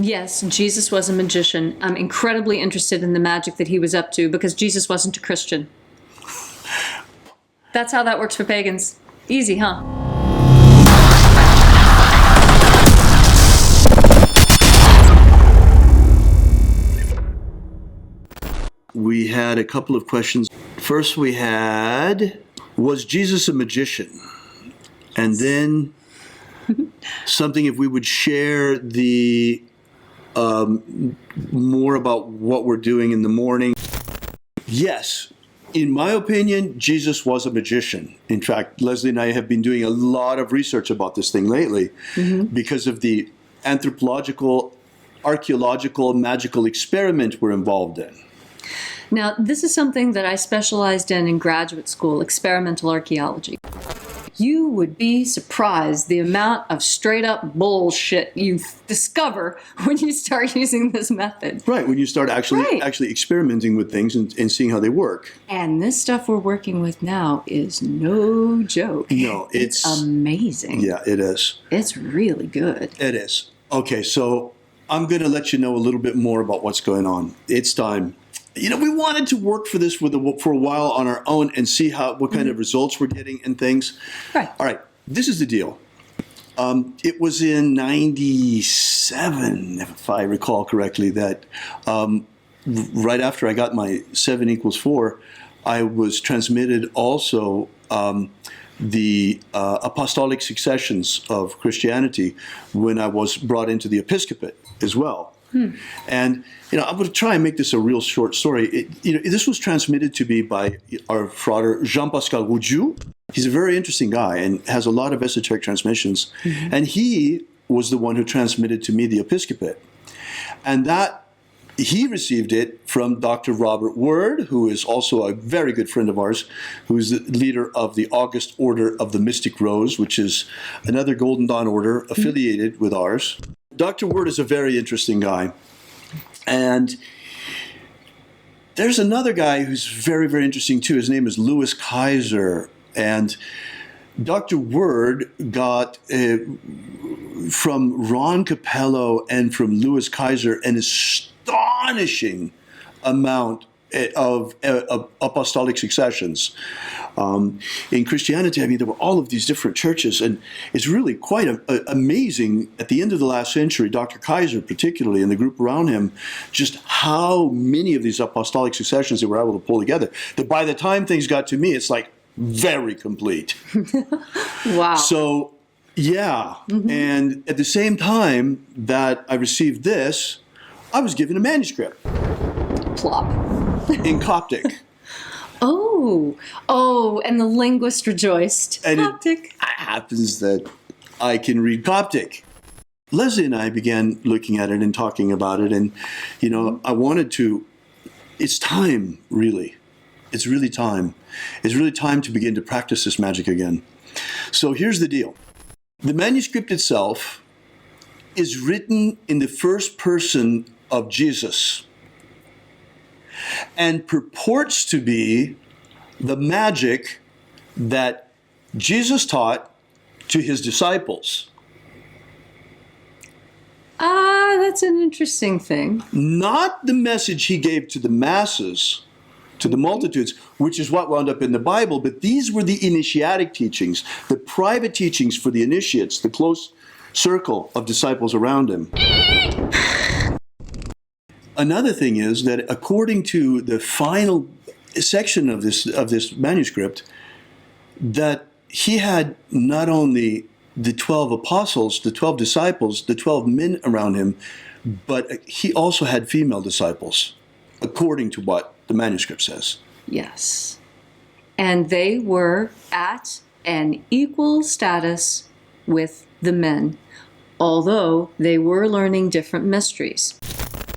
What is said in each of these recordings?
Yes, Jesus was a magician. I'm incredibly interested in the magic that he was up to because Jesus wasn't a Christian. That's how that works for pagans. Easy, huh? We had a couple of questions. First we had, was Jesus a magician? And then something if we would share the more about what we're doing in the morning. Yes, in my opinion, Jesus was a magician. In fact, Leslie and I have been doing a lot of research about this thing lately because of the anthropological, archeological, magical experiment we're involved in. Now, this is something that I specialized in graduate school, experimental archaeology. You would be surprised the amount of straight up bullshit you discover when you start using this method. Right, when you start actually experimenting with things and seeing how they work. And this stuff we're working with now is no joke. No, it's amazing. Yeah, it is. It's really good. It is. Okay, so I'm going to let you know a little bit more about what's going on. It's time. You know, we wanted to work for this for a while on our own and see what kind of results we're getting and things. Right. All right, this is the deal. It was in 97, if I recall correctly, that right after I got my 7=4, I was transmitted also the Apostolic Successions of Christianity when I was brought into the episcopate as well. And, you know, I'm going to try and make this a real short story. This was transmitted to me by our Frater Jean-Pascal Roudiou. He's a very interesting guy and has a lot of esoteric transmissions. And he was the one who transmitted to me the episcopate. And that he received it from Dr. Robert Word, who is also a very good friend of ours, who is the leader of the August Order of the Mystic Rose, which is another Golden Dawn order affiliated with ours. Dr. Word is a very interesting guy. And there's another guy who's very, very interesting too. His name is Louis Kaiser. And Dr. Word got from Ron Capello and from Louis Kaiser an astonishing amount of apostolic successions. In Christianity, I mean, there were all of these different churches, and it's really quite amazing at the end of the last century, Dr. Kaiser particularly, and the group around him, just how many of these apostolic successions they were able to pull together, that by the time things got to me, it's like very complete. Wow. So, yeah. And at the same time that I received this, I was given a manuscript. Plop. In Coptic. Oh, and the linguist rejoiced. And Coptic. It happens that I can read Coptic. Leslie and I began looking at it and talking about it, and, you know, I wanted to, it's time, really. It's really time. It's really time to begin to practice this magic again. So here's the deal. The manuscript itself is written in the first person of Jesus and purports to be the magic that Jesus taught to his disciples. That's an interesting thing. Not the message he gave to the masses, to the multitudes, which is what wound up in the Bible, but these were the initiatic teachings, the private teachings for the initiates, the close circle of disciples around him. Another thing is that according to the final section of this manuscript, that he had not only the 12 apostles, the 12 disciples, the 12 men around him, but he also had female disciples, according to what the manuscript says. Yes. And they were at an equal status with the men, although they were learning different mysteries.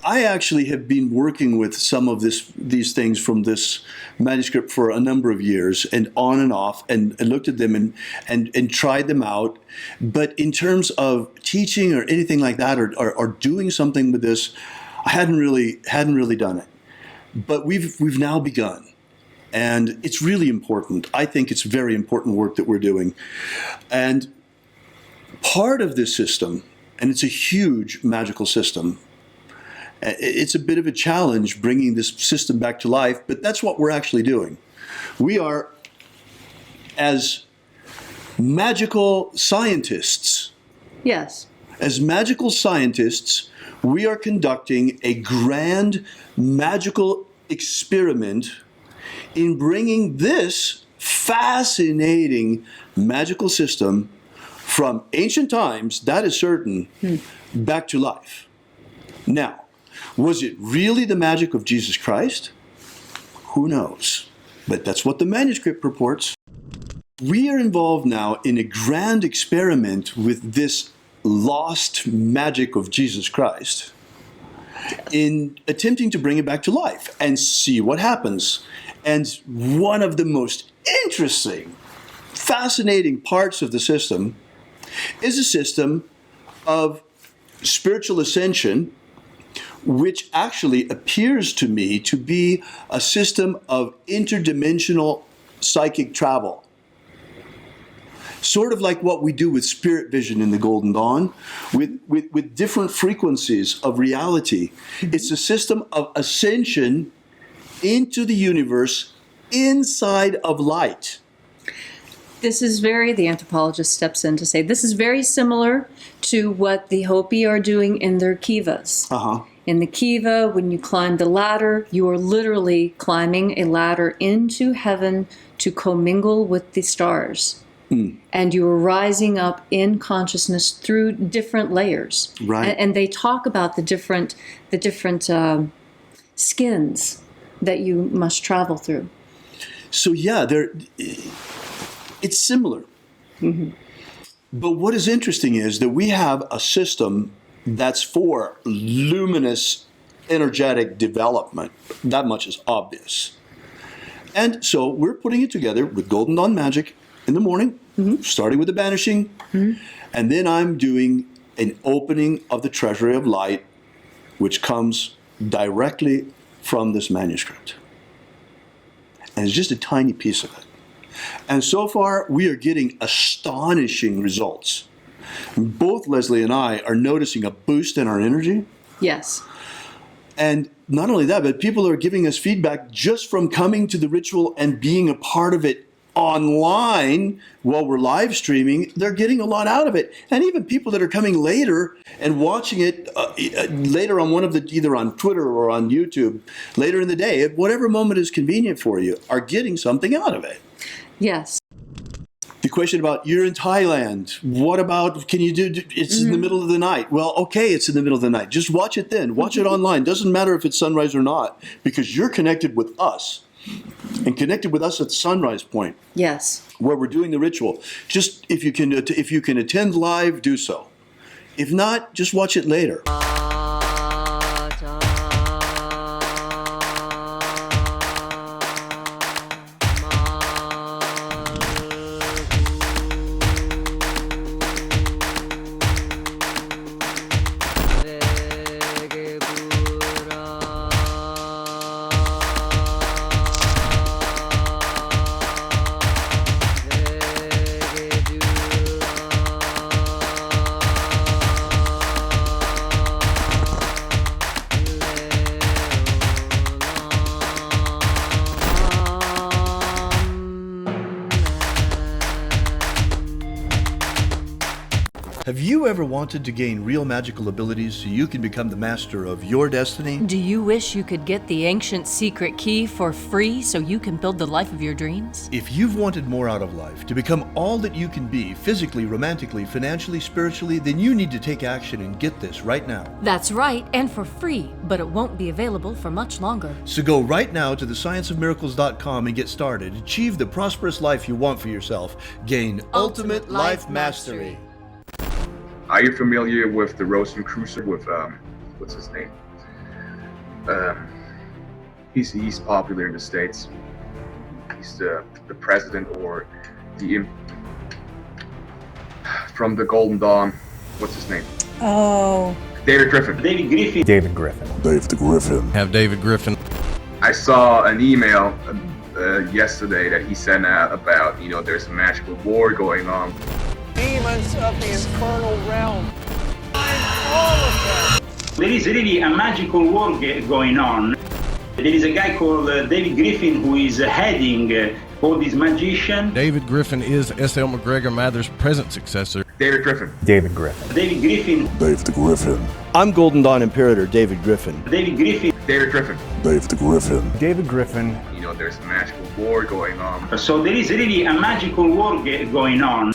I actually have been working with some of these things from this manuscript for a number of years, and on and off, and looked at them and tried them out. But in terms of teaching or anything like that, or doing something with this, I hadn't really done it. But we've now begun, and it's really important. I think it's very important work that we're doing, and part of this system. and it's a huge magical system. It's a bit of a challenge bringing this system back to life, but that's what we're actually doing. We are, as magical scientists, Yes. as magical scientists, we are conducting a grand magical experiment in bringing this fascinating magical system from ancient times, that is certain, back to life. Now, was it really the magic of Jesus Christ? Who knows? But that's what the manuscript purports. We are involved now in a grand experiment with this lost magic of Jesus Christ in attempting to bring it back to life and see what happens. And one of the most interesting, fascinating parts of the system is a system of spiritual ascension, which actually appears to me to be a system of interdimensional psychic travel. Sort of like what we do with spirit vision in the Golden Dawn, with different frequencies of reality. It's a system of ascension into the universe inside of light. The anthropologist steps in to say, this is very similar to what the Hopi are doing in their kivas. In the kiva, when you climb the ladder, you are literally climbing a ladder into heaven to commingle with the stars. And you are rising up in consciousness through different layers. Right. And they talk about the different skins that you must travel through. So yeah, it's similar. But what is interesting is that we have a system that's for luminous, energetic development. That much is obvious. And so we're putting it together with Golden Dawn magic in the morning, starting with the banishing, and then I'm doing an opening of the treasury of light, which comes directly from this manuscript. And it's just a tiny piece of it. And so far, we are getting astonishing results. Both Leslie and I are noticing a boost in our energy. Yes. And not only that, but people are giving us feedback just from coming to the ritual and being a part of it online while we're live streaming. They're getting a lot out of it. And even people that are coming later and watching it later on either on Twitter or on YouTube later in the day, at whatever moment is convenient for you, are getting something out of it. Yes. The question about, you're in Thailand, what about, can you do, it's in the middle of the night. Well, okay, it's in the middle of the night. Just watch it then. Watch it online. Doesn't matter if it's sunrise or not, because you're connected with us and connected with us at sunrise point. Yes. Where we're doing the ritual. Just if you can attend live, do so. If not, just watch it later. Have you ever wanted to gain real magical abilities so you can become the master of your destiny? Do you wish you could get the ancient secret key for free so you can build the life of your dreams? If you've wanted more out of life, to become all that you can be, physically, romantically, financially, spiritually, then you need to take action and get this right now. That's right, and for free, but it won't be available for much longer. So go right now to thescienceofmiracles.com and get started. Achieve the prosperous life you want for yourself. Gain ultimate life mastery. Are you familiar with the Rosicrucian with what's his name? He's popular in the States. He's the president or the from the Golden Dawn. What's his name? Oh. David Griffin. David Griffin. David Griffin. David Griffin. Have David Griffin. I saw an email yesterday that he sent out about, there's a magical war going on. Demons of the infernal realm. There is really a magical work going on. There is a guy called David Griffin who is heading all these magicians. David Griffin is S.L. McGregor Mather's present successor. David Griffin. David Griffin. David Griffin. David Griffin. I'm Golden Dawn Imperator David Griffin. David Griffin. David Griffin. David Griffin. David Griffin. You know, there's a magical war going on. So there is really a magical work going on.